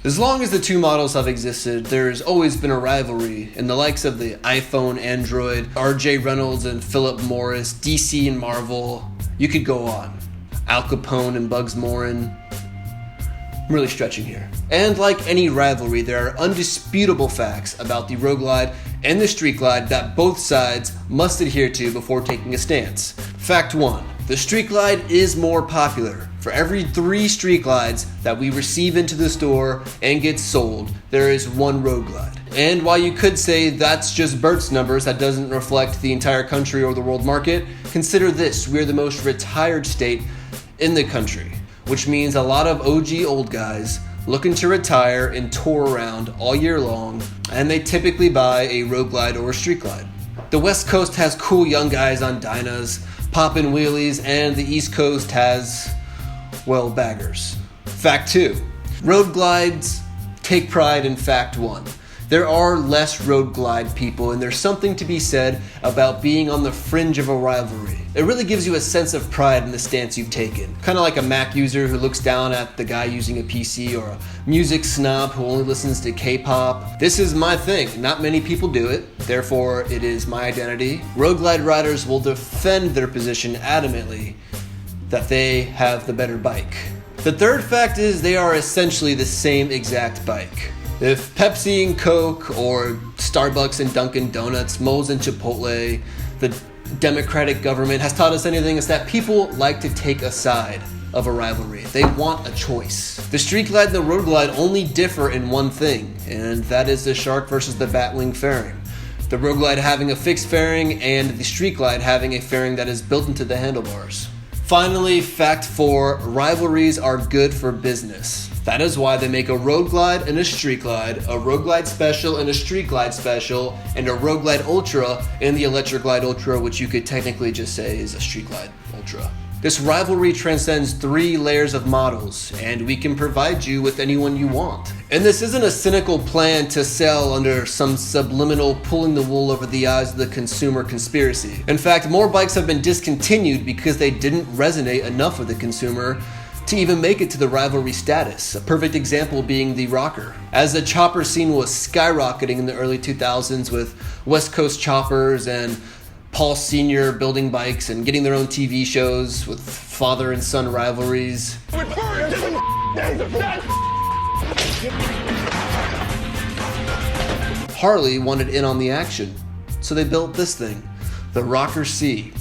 As long as the two models have existed, there's always been a rivalry in the likes of the iPhone, Android, RJ Reynolds and Philip Morris, DC and Marvel. You could go on. Al Capone and Bugs Moran. I'm really stretching here. And like any rivalry, there are undisputable facts about the Road Glide and the Street Glide that both sides must adhere to before taking a stance. Fact 1. The Street Glide is more popular. For every 3 Street Glides that we receive into the store and get sold, there is 1 Road Glide. And while you could say that's just Bert's numbers, that doesn't reflect the entire country or the world market, consider this: we're the most retired state in the country, which means a lot of OG old guys looking to retire and tour around all year long, and they typically buy a Road Glide or a Street Glide. The West Coast has cool young guys on dynas, popping wheelies, and the East Coast has, well, baggers. Fact 2. Road Glides take pride in fact 1. There are less Road Glide people, and there's something to be said about being on the fringe of a rivalry. It really gives you a sense of pride in the stance you've taken. Kind of like a Mac user who looks down at the guy using a PC, or a music snob who only listens to K-pop. This is my thing. Not many people do it, therefore it is my identity. Road Glide riders will defend their position adamantly that they have the better bike. The third fact is they are essentially the same exact bike. If Pepsi and Coke, or Starbucks and Dunkin' Donuts, Moe's and Chipotle, the Democratic government has taught us anything, it's that people like to take a side of a rivalry. They want a choice. The Street Glide and the Road Glide only differ in one thing, and that is the Shark versus the Batwing fairing. The Road Glide having a fixed fairing, and the Street Glide having a fairing that is built into the handlebars. Finally, fact 4, rivalries are good for business. That is why they make a Road Glide and a Street Glide, a Road Glide Special and a Street Glide Special, and a Road Glide Ultra and the Electric Glide Ultra, which you could technically just say is a Street Glide Ultra. This rivalry transcends 3 layers of models, and we can provide you with anyone you want. And this isn't a cynical plan to sell under some subliminal pulling the wool over the eyes of the consumer conspiracy. In fact, more bikes have been discontinued because they didn't resonate enough with the consumer to even make it to the rivalry status. A perfect example being the Rocker. As the chopper scene was skyrocketing in the early 2000s with West Coast choppers and Paul Sr. building bikes and getting their own TV shows with father and son rivalries. Harley wanted in on the action, so they built this thing, the Rocker C.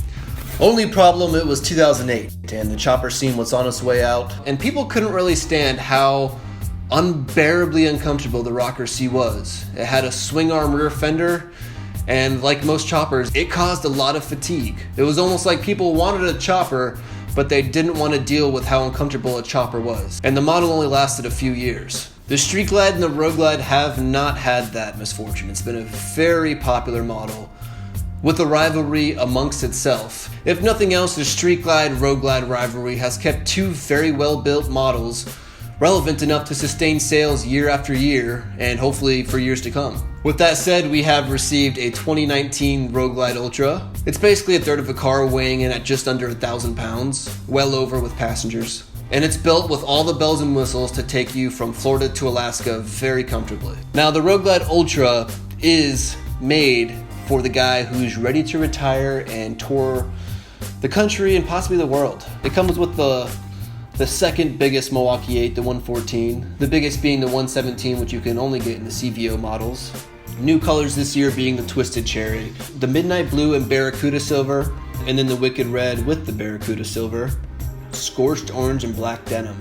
Only problem, it was 2008, and the chopper scene was on its way out, and people couldn't really stand how unbearably uncomfortable the Rocker C was. It had a swing arm rear fender, and like most choppers, it caused a lot of fatigue. It was almost like people wanted a chopper, but they didn't want to deal with how uncomfortable a chopper was. And the model only lasted a few years. The Street Glide and the Road Glide have not had that misfortune. It's been a very popular model with a rivalry amongst itself. If nothing else, the Street Glide Road Glide rivalry has kept 2 very well-built models relevant enough to sustain sales year after year, and hopefully for years to come. With that said, we have received a 2019 Road Glide Ultra. It's basically a third of a car, weighing in at just under 1,000 pounds, well over with passengers. And it's built with all the bells and whistles to take you from Florida to Alaska very comfortably. Now, the Road Glide Ultra is made for the guy who's ready to retire and tour the country and possibly the world. It comes with the second biggest Milwaukee 8, the 114, the biggest being the 117, which you can only get in the CVO models. New colors this year being the Twisted Cherry, the Midnight Blue and Barracuda Silver, and then the Wicked Red with the Barracuda Silver, Scorched Orange and Black Denim.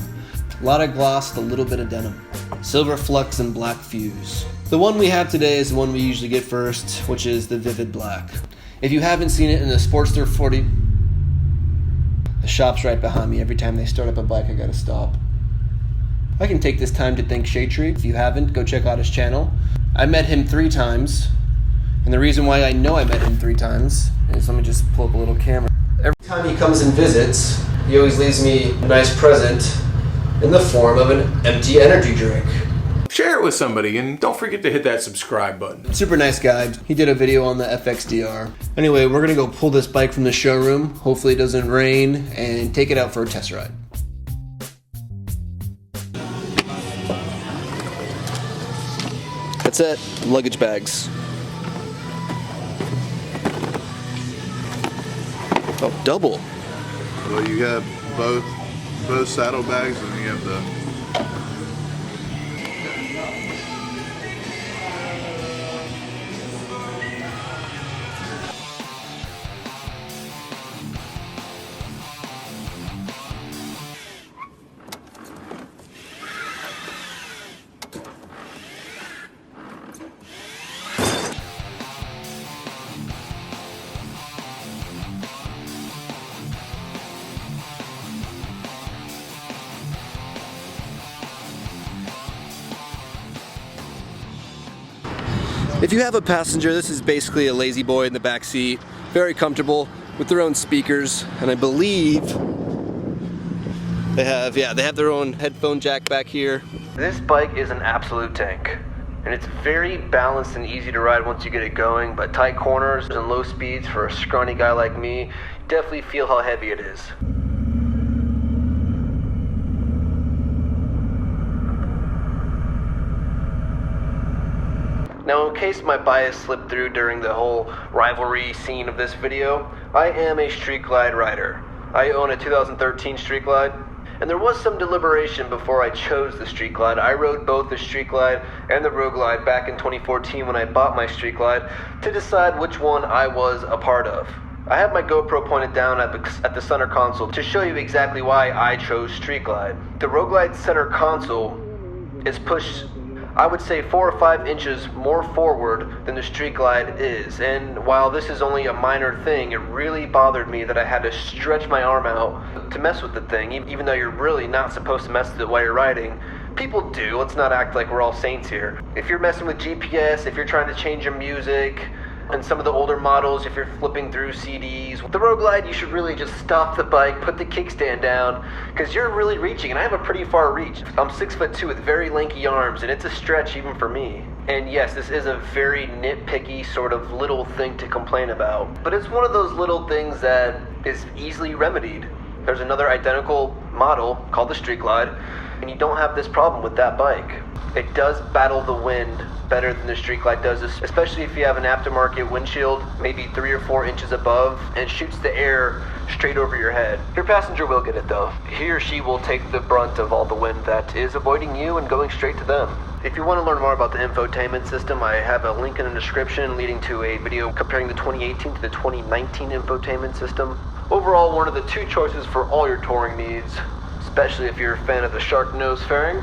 A lot of gloss, a little bit of denim. Silver Flux and Black Fuse. The one we have today is the one we usually get first, which is the Vivid Black. If you haven't seen it in the Sportster 40, the shop's right behind me. Every time they start up a bike, I gotta stop. I can take this time to thank Shade Tree. If you haven't, go check out his channel. I met him 3 times, and the reason why I know I met him 3 times is, let me just pull up a little camera. Every time he comes and visits, he always leaves me a nice present in the form of an empty energy drink. Share it with somebody, and don't forget to hit that subscribe button. Super nice guy. He did a video on the FXDR. Anyway, we're gonna go pull this bike from the showroom. Hopefully it doesn't rain, and take it out for a test ride. set luggage bags. Oh, double. Well, you have both saddlebags, and you have the. If you have a passenger, this is basically a lazy boy in the back seat, very comfortable with their own speakers, and I believe they have their own headphone jack back here. This bike is an absolute tank, and it's very balanced and easy to ride once you get it going, but tight corners and low speeds for a scrawny guy like me, definitely feel how heavy it is. Now, in case my bias slipped through during the whole rivalry scene of this video, I am a Street Glide rider. I own a 2013 Street Glide, and there was some deliberation before I chose the Street Glide. I rode both the Street Glide and the Road Glide back in 2014 when I bought my Street Glide to decide which one I was a part of. I have my GoPro pointed down at the center console to show you exactly why I chose Street Glide. The Road Glide center console is pushed, I would say, 4 or 5 inches more forward than the Street Glide is, and while this is only a minor thing, it really bothered me that I had to stretch my arm out to mess with the thing, even though you're really not supposed to mess with it while you're riding. People do, let's not act like we're all saints here. If you're messing with GPS, if you're trying to change your music, and some of the older models, if you're flipping through CDs, with the Road Glide, you should really just stop the bike, put the kickstand down, because you're really reaching, and I have a pretty far reach. I'm 6'2" with very lanky arms, and it's a stretch even for me. And yes, this is a very nitpicky sort of little thing to complain about, but it's one of those little things that is easily remedied. There's another identical model called the Street Glide, and you don't have this problem with that bike. It does battle the wind better than the Street Glide does, especially if you have an aftermarket windshield, maybe 3 or 4 inches above, and shoots the air straight over your head. Your passenger will get it though. He or she will take the brunt of all the wind that is avoiding you and going straight to them. If you want to learn more about the infotainment system, I have a link in the description leading to a video comparing the 2018 to the 2019 infotainment system. Overall, one of the 2 choices for all your touring needs, especially if you're a fan of the shark nose fairing.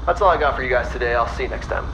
That's all I got for you guys today. I'll see you next time.